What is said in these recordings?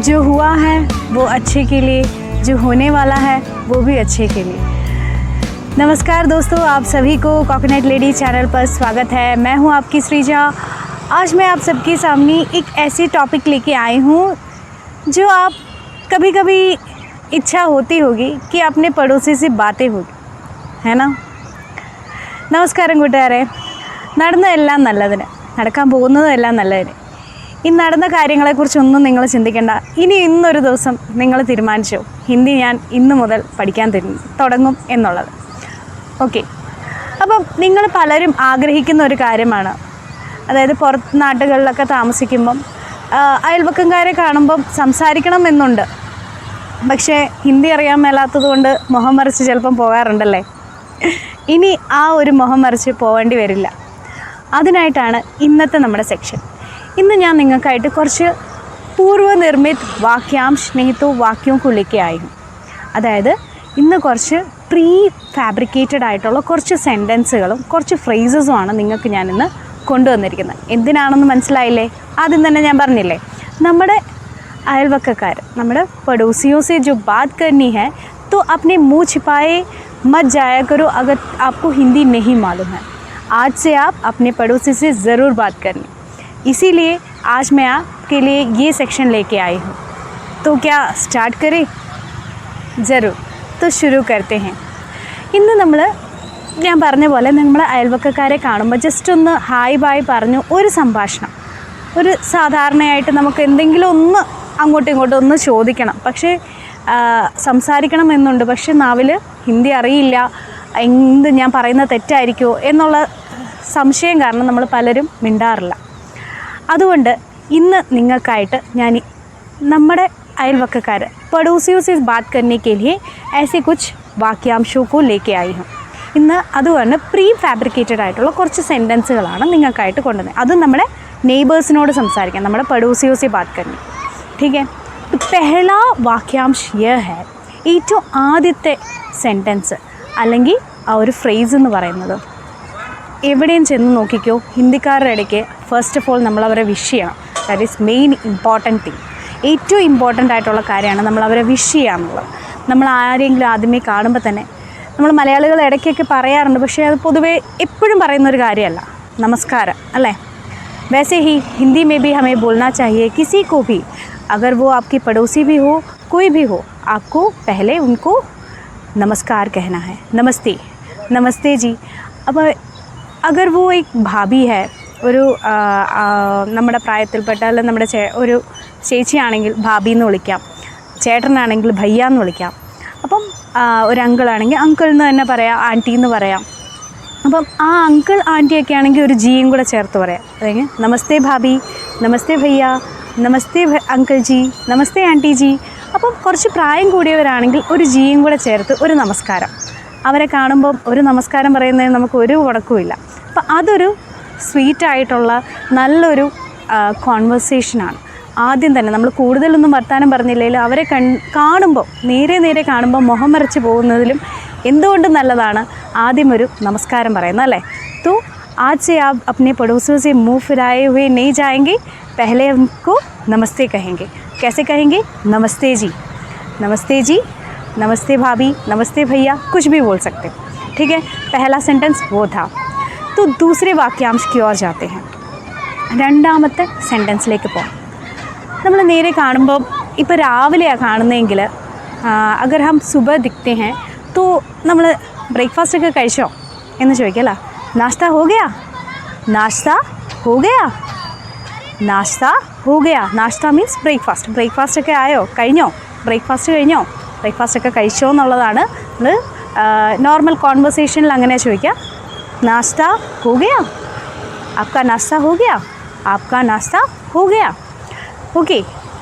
जो हुआ है वो अच्छे के लिए, जो होने वाला है वो भी अच्छे के लिए। नमस्कार दोस्तों, आप सभी को कोकोनट लेडी चैनल पर स्वागत है। मैं हूं आपकी श्रीजा। आज मैं आप सबके सामने एक ऐसी टॉपिक लेके आई हूं जो आप कभी कभी इच्छा होती होगी कि अपने पड़ोसी से बातें होगी, है ना। നമസ്കാരം കൂട്ടുകാരെ, നടന്നതെല്ലാം നല്ലതിന്, നടക്കാൻ പോകുന്നതെല്ലാം നല്ലതിന്. ഈ നടന്ന കാര്യങ്ങളെക്കുറിച്ചൊന്നും നിങ്ങൾ ചിന്തിക്കേണ്ട. ഇന്നൊരു ദിവസം നിങ്ങൾ തീരുമാനിച്ചു ഹിന്ദി ഞാൻ ഇന്ന് മുതൽ പഠിക്കാൻ തുടങ്ങും എന്നുള്ളത്. ഓക്കെ, അപ്പം നിങ്ങൾ പലരും ആഗ്രഹിക്കുന്ന ഒരു കാര്യമാണ്, അതായത് പുറത്ത് നാട്ടുകളിലൊക്കെ താമസിക്കുമ്പം അയൽവക്കംകാരെ കാണുമ്പം സംസാരിക്കണമെന്നുണ്ട്. പക്ഷേ ഹിന്ദി അറിയാൻ മേലാത്തത് കൊണ്ട് മുഖം മറിച്ച് ചിലപ്പം പോകാറുണ്ടല്ലേ. ഇനി ആ ഒരു മുഖം മറിച്ച് പോവേണ്ടി വരില്ല. അതിനായിട്ടാണ് ഇന്നത്തെ നമ്മുടെ സെക്ഷൻ. ഇന്ന് ഞാൻ നിങ്ങൾക്കായിട്ട് കുറച്ച് പൂർവ്വനിർമ്മിത് വാക്യാംശ് നെയ്ത്തു വാക്യോം കുളിക്കെ ആയിരുന്നു. അതായത് ഇന്ന് കുറച്ച് പ്രീ ഫാബ്രിക്കേറ്റഡ് ആയിട്ടുള്ള കുറച്ച് സെൻറ്റൻസുകളും കുറച്ച് ഫ്രേസസുമാണ് നിങ്ങൾക്ക് ഞാനിന്ന് കൊണ്ടുവന്നിരിക്കുന്നത്. എന്തിനാണെന്ന് മനസ്സിലായില്ലേ? ആദ്യം തന്നെ ഞാൻ പറഞ്ഞില്ലേ, നമ്മുടെ അയൽവക്കക്കാർ, നമ്മുടെ പड़ोसियों से जो बात करनी है तो अपने मुँह छिपाए मत जाया करो अगर आपको हिंदी नहीं मालूम है. आज से आप अपने पड़ोसी से ज़रूर बात करनी. इसीलिए आज मैं आपके लिए ये सेक्शन लेके आई हूँ. तो क्या स्टार्ट करें? ज़रूर. तो शुरू करते हैं. ഇന്ന് ഞാൻ പറഞ്ഞ പോലെ നമ്മുടെ അയൽവക്കക്കാരെ കാണുമ്പോൾ ജസ്റ്റ് ഒന്ന് ഹായ് ബായ് പറഞ്ഞു ഒരു സംഭാഷണം, ഒരു സാധാരണയായിട്ട് നമുക്ക് എന്തെങ്കിലും ഒന്ന് അങ്ങോട്ടും ഇങ്ങോട്ടും ഒന്ന് ചോദിക്കണം. പക്ഷേ സംസാരിക്കണം എന്നുണ്ട്, പക്ഷേ നാവിൽ ഹിന്ദി അറിയില്ല, ഞാൻ പറയുന്നത് തെറ്റായിരിക്കുമോ എന്നുള്ള സംശയം കാരണം നമ്മൾ പലരും മിണ്ടാറില്ല. അതുകൊണ്ട് ഇന്ന് നിങ്ങൾക്കായിട്ട് ഞാൻ നമ്മുടെ അയൽവക്കക്കാർ പड़ोसियों से बात करने के लिए ऐसे कुछ वाक्यांशों को लेके आई हूँ. ഇന്ന് അതുകൊണ്ട് പ്രീ ഫാബ്രിക്കേറ്റഡ് ആയിട്ടുള്ള കുറച്ച് സെൻറ്റൻസുകളാണ് നിങ്ങൾക്കായിട്ട് കൊണ്ടുവന്നത്. അതും നമ്മുടെ നെയ്ബേഴ്സിനോട് സംസാരിക്കാം, നമ്മുടെ पड़ोसियों से बात करनी. ठीक है. तो पहला वाक्यांश यह है, ഏറ്റവും ആദ്യത്തെ സെൻറ്റൻസ് അല്ലെങ്കിൽ ആ ഒരു ഫ്രേസ് എന്ന് പറയുന്നത്, എവിടെയും ചെന്ന് നോക്കിക്കോ ഹിന്ദിക്കാരുടെ ഇടയ്ക്ക് ഫസ്റ്റ് ഓഫ് ഓൾ നമ്മൾ അവരെ വിഷ് ചെയ്യണം. That is main important thing. ഏറ്റവും ഇമ്പോർട്ടൻ്റ് ആയിട്ടുള്ള കാര്യമാണ് നമ്മൾ അവരെ വിഷ് ചെയ്യുക എന്നുള്ളത്. നമ്മൾ ആരെങ്കിലും ആദ്യമേ കാണുമ്പോൾ തന്നെ നമ്മൾ മലയാളികൾ ഇടയ്ക്കൊക്കെ പറയാറുണ്ട്, പക്ഷേ അത് പൊതുവേ എപ്പോഴും പറയുന്നൊരു കാര്യമല്ല, നമസ്കാരം അല്ലേ. वैसे ही हिंदी में भी हमें बोलना चाहिए किसी को भी, अगर वो आपकी पड़ोसी भी हो, कोई भी हो, आपको पहले उनको नमस्कार कहना है. नमस्ते, नमस्ते जी. अब अगर वो एक भाभी है, ഒരു നമ്മുടെ പ്രായത്തിൽപ്പെട്ട അല്ല നമ്മുടെ ഒരു ചേച്ചിയാണെങ്കിൽ ഭാബി എന്ന് വിളിക്കാം, ചേട്ടനാണെങ്കിൽ ഭയ്യ എന്ന് വിളിക്കാം. അപ്പം ഒരു അങ്കിളാണെങ്കിൽ അങ്കിൾ എന്ന് തന്നെ പറയാം, ആൻറ്റി എന്ന് പറയാം. അപ്പം ആ അങ്കിൾ ആൻറ്റിയൊക്കെ ആണെങ്കിൽ ഒരു ജിയും കൂടെ ചേർത്ത് പറയാം. അതായത് നമസ്തേ ഭാബി, നമസ്തേ ഭയ്യ, നമസ്തേ അങ്കിൾ ജി, നമസ്തേ ആൻറ്റി ജി. അപ്പം കുറച്ച് പ്രായം കൂടിയവരാണെങ്കിൽ ഒരു ജിയും കൂടെ ചേർത്ത് ഒരു നമസ്കാരം. അവരെ കാണുമ്പം ഒരു നമസ്കാരം പറയുന്നതിന് നമുക്ക് ഒരു മുടക്കവുമില്ല. അപ്പം അതൊരു സ്വീറ്റായിട്ടുള്ള നല്ലൊരു കോൺവെർസേഷനാണ്. ആദ്യം തന്നെ നമ്മൾ കൂടുതലൊന്നും വർത്താനം പറഞ്ഞില്ലെങ്കിൽ അവരെ കാണുമ്പോൾ നേരെ കാണുമ്പോൾ മുഖം മറിച്ച് പോകുന്നതിലും എന്തുകൊണ്ടും നല്ലതാണ് ആദ്യം ഒരു നമസ്കാരം പറയുന്നത്, അല്ലേ. तो आज से आप अपने पड़ोसियों से मुँह फिराए हुए नहीं जाएंगे, पहले उनको नमस्ते कहेंगे. कैसे कहेंगे? नमस्ते जी, नमस्ते जी, नमस्ते भाभी, नमस्ते भैया, कुछ भी बोल सकते. ठीक है. पहला सेंटेंस वो था. तो दूसरे वाक्यांश की ओर जाते हैं. രണ്ടാമത്തെ സെൻറ്റൻസിലേക്ക് പോകാം. നമ്മൾ നേരെ കാണുമ്പോൾ ഇപ്പോൾ രാവിലെയാണ് കാണുന്നതെങ്കിൽ അഗർ ഹം സുബ ദിഖ്തേ ഹേ तो നമ്മൾ ബ്രേക്ക്ഫാസ്റ്റ് ഒക്കെ കഴിച്ചോ എന്ന് ചോദിക്കല്ല. നാശ്ത ഹോ ഗയാ, നാശ്ത ഹോ ഗയാ, നാശ്ത ഹോ ഗയാ. നാശ്ത മീൻസ് ബ്രേക്ക്ഫാസ്റ്റ് ഒക്കെ ആയോ, കഴിഞ്ഞോ, ബ്രേക്ക്ഫാസ്റ്റ് കഴിഞ്ഞോ, ബ്രേക്ക്ഫാസ്റ്റ് ഒക്കെ കഴിച്ചോ എന്നുള്ളതാണ് നമ്മൾ നോർമൽ കോൺവെർസേഷനിൽ അങ്ങനെ ചോദിക്കുക. നാശ്ത ഹോ ഗയാ, ആപ്കാ നാശ്ത ഹോ ഗയാ, ആപ്കാ നാശ്ത ഹോ ഗയാ. ഓക്കെ,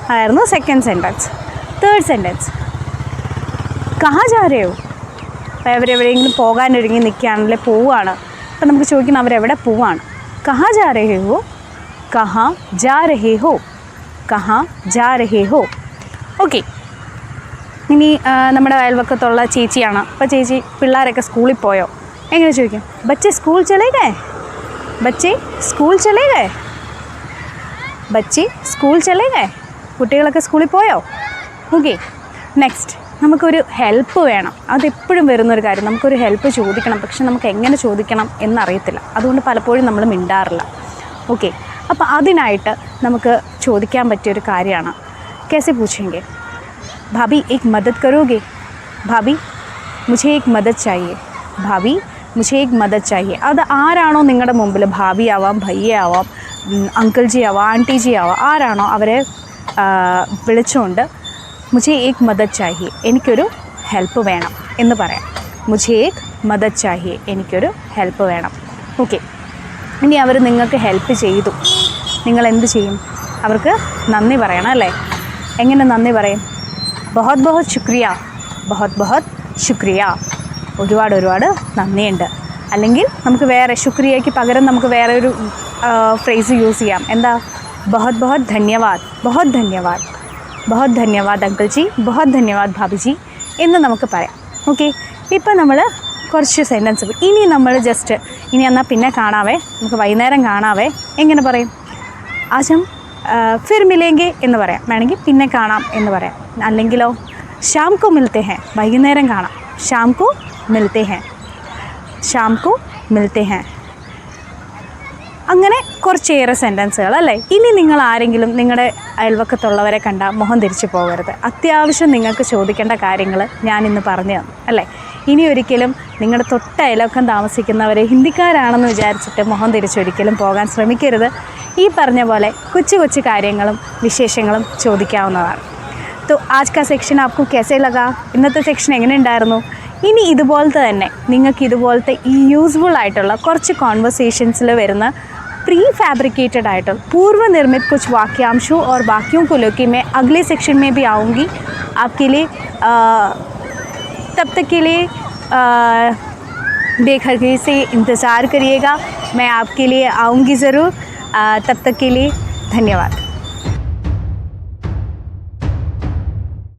അതായിരുന്നു സെക്കൻഡ് സെൻറ്റൻസ്. തേർഡ് സെൻറ്റൻസ്, കഹാ ജാ രഹേ ഹോ. അപ്പോൾ അവരെവിടെയെങ്കിലും പോകാനൊരുങ്ങി നിൽക്കുകയാണല്ലേ, പോവുകയാണ്. അപ്പോൾ നമുക്ക് ചോദിക്കണം അവരെവിടെ പോവാണ്. കഹാ ജാ രഹേ ഹോ, കഹാ ജാ രഹേ ഹോ, കഹാ ജാ രഹേ ഹോ. ഓക്കെ. ഇനി നമ്മുടെ അയൽവക്കത്തുള്ള ചേച്ചിയാണ്. അപ്പോൾ ചേച്ചി പിള്ളേരൊക്കെ സ്കൂളിൽ പോയോ എങ്ങനെ ചോദിക്കും? ബच्चे school ചലേ Gaye, ബच्चे school ചലേ Gaye, ബच्चे school ചലേ Gaye. കുട്ടികളൊക്കെ സ്കൂളിൽ പോയോ? ഓക്കെ. നെക്സ്റ്റ്, നമുക്കൊരു ഹെൽപ്പ് വേണം. അതെപ്പോഴും വരുന്നൊരു കാര്യം. നമുക്കൊരു ഹെൽപ്പ് ചോദിക്കണം, പക്ഷെ നമുക്ക് എങ്ങനെ ചോദിക്കണം എന്നറിയത്തില്ല. അതുകൊണ്ട് പലപ്പോഴും നമ്മൾ മിണ്ടാറില്ല. ഓക്കെ. അപ്പോൾ അതിനായിട്ട് നമുക്ക് ചോദിക്കാൻ പറ്റിയൊരു കാര്യമാണ് कैसे पूछेंगे, भाभी एक मदद करोगे, भाभी मुझे एक मदद चाहिए, भाभी मुझे एक मदद चाहिए. അത് ആരാണോ നിങ്ങളുടെ മുമ്പിൽ, ഭാബി ആവാം, ഭയ്യ ആവാം, അങ്കിൾ ജി ആവാം, ആൻറ്റി ജി ആവാം, ആരാണോ അവരെ വിളിച്ചുകൊണ്ട് മുझे एक मदद चाहिए, എനിക്കൊരു ഹെൽപ്പ് വേണം എന്ന് പറയാം. മുझे एक मदद चाहिए, എനിക്കൊരു ഹെൽപ്പ് വേണം. ഓക്കെ. ഇനി അവർ നിങ്ങൾക്ക് ഹെൽപ്പ് ചെയ്തു, നിങ്ങൾ എന്ത് ചെയ്യും? അവർക്ക് നന്ദി പറയണം അല്ലേ? എങ്ങനെ നന്ദി പറയും? ബഹുത് ബഹുത് ശുക്രിയ, ബഹുത് ബഹുത് ശുക്രിയ, ഒരുപാട് ഒരുപാട് നന്ദിയുണ്ട്. അല്ലെങ്കിൽ നമുക്ക് വേറെ ശുക്രിയയ്ക്ക് പകരം നമുക്ക് വേറെ ഒരു ഫ്രേസ് യൂസ് ചെയ്യാം. എന്താ? ബഹുത് ബഹുത് ധന്യവാദ്, ബഹുത് ധന്യവാദ്, ബഹുത് ധന്യവാദ് അങ്കിൾ ജി, ബഹുത് ധന്യവാദ് ഭാബി ജി എന്ന് നമുക്ക് പറയാം. ഓക്കെ. ഇപ്പം നമ്മൾ കുറച്ച് സെൻറ്റൻസ് ഇനി നമ്മൾ ജസ്റ്റ് ഇനി എന്നാൽ പിന്നെ കാണാവേ, നമുക്ക് വൈകുന്നേരം കാണാവേ എങ്ങനെ പറയും? ആശം ഫിർ മിലേങ്കെ എന്ന് പറയാം, വേണമെങ്കിൽ പിന്നെ കാണാം എന്ന് പറയാം. അല്ലെങ്കിലോ ഷാം കോ മിൽത്തെ ഹേ, വൈകുന്നേരം കാണാം. ഷാം കോ മിൽത്തെ ഹേ, ഷാം കോ മിൽത്തെ ഹേ. അങ്ങനെ കുറച്ചേറെ സെൻറ്റൻസുകൾ അല്ലേ. ഇനി നിങ്ങൾ ആരെങ്കിലും നിങ്ങളുടെ അയൽവക്കത്തുള്ളവരെ കണ്ടാൽ മുഖം തിരിച്ചു പോകരുത്. അത്യാവശ്യം നിങ്ങൾക്ക് ചോദിക്കേണ്ട കാര്യങ്ങൾ ഞാനിന്ന് പറഞ്ഞു തന്നു അല്ലേ. ഇനി ഒരിക്കലും നിങ്ങളുടെ തൊട്ട അയൽവക്കം താമസിക്കുന്നവർ ഹിന്ദിക്കാരാണെന്ന് വിചാരിച്ചിട്ട് മുഖം തിരിച്ചൊരിക്കലും പോകാൻ ശ്രമിക്കരുത്. ഈ പറഞ്ഞ പോലെ കൊച്ചു കൊച്ചു കാര്യങ്ങളും വിശേഷങ്ങളും ചോദിക്കാവുന്നതാണ്. तो आज का सेक्शन आपको कैसे लगा? ഇന്നത്തെ സെക്ഷൻ എങ്ങനെ ഉണ്ടായിരുന്നു? ഇനി ഇതുപോലത്തെ തന്നെ നിങ്ങൾക്ക് ഇതുപോലത്തെ ഈ യൂസ്ഫുൾ ആയിട്ടുള്ള കുറച്ച് കോൺവെർസേഷൻസിൽ വരുന്ന प्री फैब्रिकेटेड आइटम पूर्व निर्मित कुछ वाक्यांशों और वाक्यों को लेकर मैं अगले सेक्शन में भी आऊँगी आपके लिए. तब तक के लिए बेखबरी से इंतज़ार करिएगा. मैं आपके लिए आऊँगी ज़रूर. तब तक के लिए धन्यवाद.